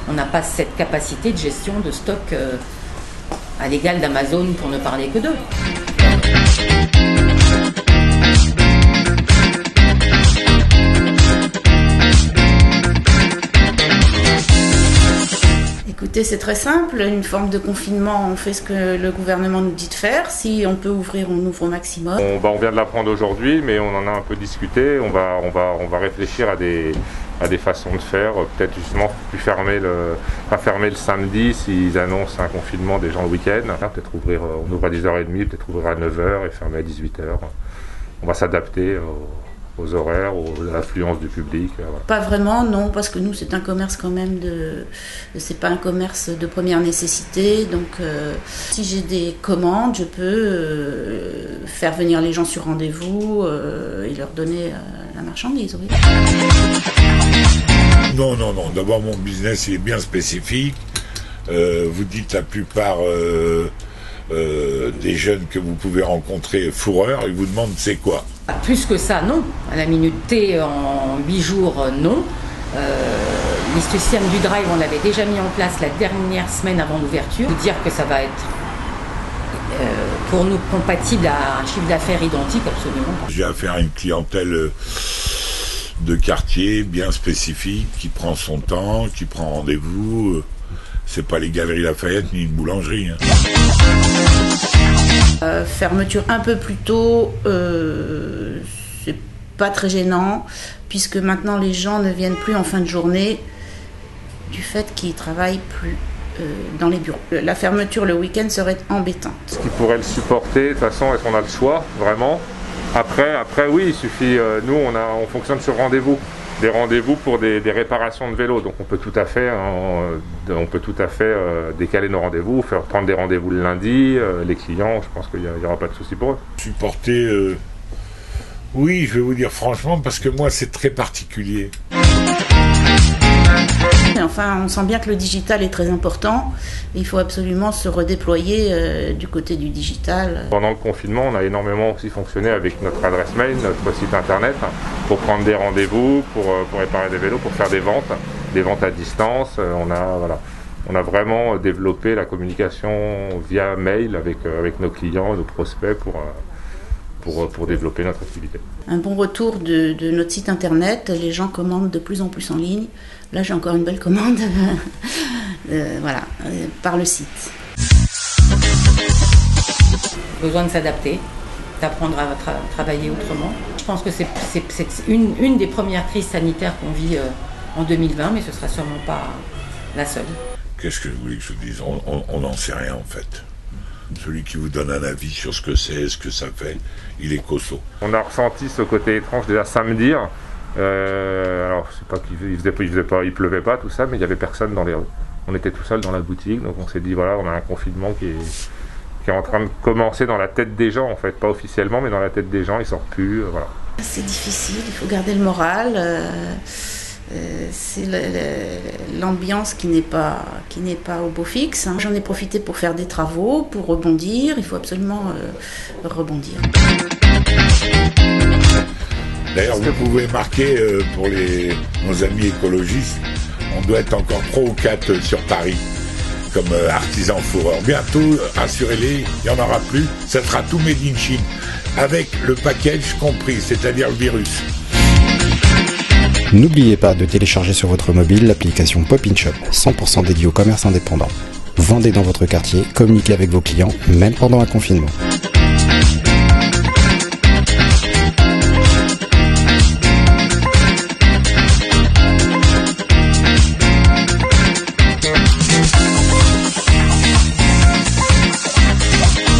On n'a pas cette capacité de gestion de stock à l'égal d'Amazon, pour ne parler que d'eux. Écoutez, c'est très simple. Une forme de confinement, on fait ce que le gouvernement nous dit de faire. Si on peut ouvrir, on ouvre au maximum. On vient de l'apprendre aujourd'hui, mais on en a un peu discuté. On va réfléchir à des façons de faire. Peut-être justement pas fermer le samedi s'ils annoncent un confinement des gens le week-end. Peut-être ouvrir, on ouvre à 10h30, peut-être ouvrir à 9h et fermer à 18h. On va s'adapter aux horaires, à l'affluence du public. Voilà. Pas vraiment, non, parce que nous, c'est un commerce quand même c'est pas un commerce de première nécessité. Donc, si j'ai des commandes, je peux faire venir les gens sur rendez-vous et leur donner la marchandise, oui. Non. D'abord, mon business, il est bien spécifique. Vous dites la plupart des jeunes que vous pouvez rencontrer fourreurs, ils vous demandent c'est quoi ? Plus que ça, non. À la minute T, en 8 jours, non. Le système du drive, on l'avait déjà mis en place la dernière semaine avant l'ouverture. Dire que ça va être pour nous compatible à un chiffre d'affaires identique, absolument pas. J'ai affaire à une clientèle de quartier bien spécifique, qui prend son temps, qui prend rendez-vous. C'est pas les Galeries Lafayette ni une boulangerie. Fermeture un peu plus tôt, c'est pas très gênant, puisque maintenant les gens ne viennent plus en fin de journée du fait qu'ils travaillent plus dans les bureaux. La fermeture le week-end serait embêtante. Ce qui pourrait le supporter, de toute façon, est-ce qu'on a le choix, vraiment ? Après, oui, il suffit, nous on fonctionne sur rendez-vous. Des rendez-vous pour des réparations de vélos, donc on peut tout à fait décaler nos rendez-vous, prendre des rendez-vous le lundi. Les clients, je pense qu'il n'y aura pas de souci pour eux. Supporter, oui, je vais vous dire franchement, parce que moi c'est très particulier. Enfin, on sent bien que le digital est très important. Il faut absolument se redéployer du côté du digital. Pendant le confinement, on a énormément aussi fonctionné avec notre adresse mail, notre site internet, pour prendre des rendez-vous, pour réparer des vélos, pour faire des ventes à distance. On a vraiment développé la communication via mail avec nos clients, nos prospects pour développer notre activité. Un bon retour de notre site internet, les gens commandent de plus en plus en ligne. Là, j'ai encore une belle commande par le site. Besoin de s'adapter, d'apprendre à travailler autrement. Je pense que c'est une des premières crises sanitaires qu'on vit en 2020, mais ce ne sera sûrement pas la seule. Qu'est-ce que vous voulez que je vous dise ? On n'en sait rien en fait. Celui qui vous donne un avis sur ce que c'est, ce que ça fait, il est costaud. On a ressenti ce côté étrange déjà samedi. Alors, je sais pas il pleuvait pas, tout ça, mais il y avait personne dans les rues. On était tout seul dans la boutique, donc on s'est dit voilà, on a un confinement qui est en train de commencer dans la tête des gens, en fait, pas officiellement, mais dans la tête des gens, ils sortent plus, voilà. C'est difficile, il faut garder le moral. C'est l'ambiance qui n'est pas au beau fixe. J'en ai profité pour faire des travaux, pour rebondir. Il faut absolument rebondir. D'ailleurs, vous pouvez marquer pour nos amis écologistes, on doit être encore 3 ou 4 sur Paris comme artisans fourreurs. Bientôt, rassurez-les, il n'y en aura plus. Ça sera tout made in Chine, avec le package compris, c'est-à-dire le virus. N'oubliez pas de télécharger sur votre mobile l'application Pop In Shop, 100% dédiée au commerce indépendant. Vendez dans votre quartier, communiquez avec vos clients, même pendant un confinement.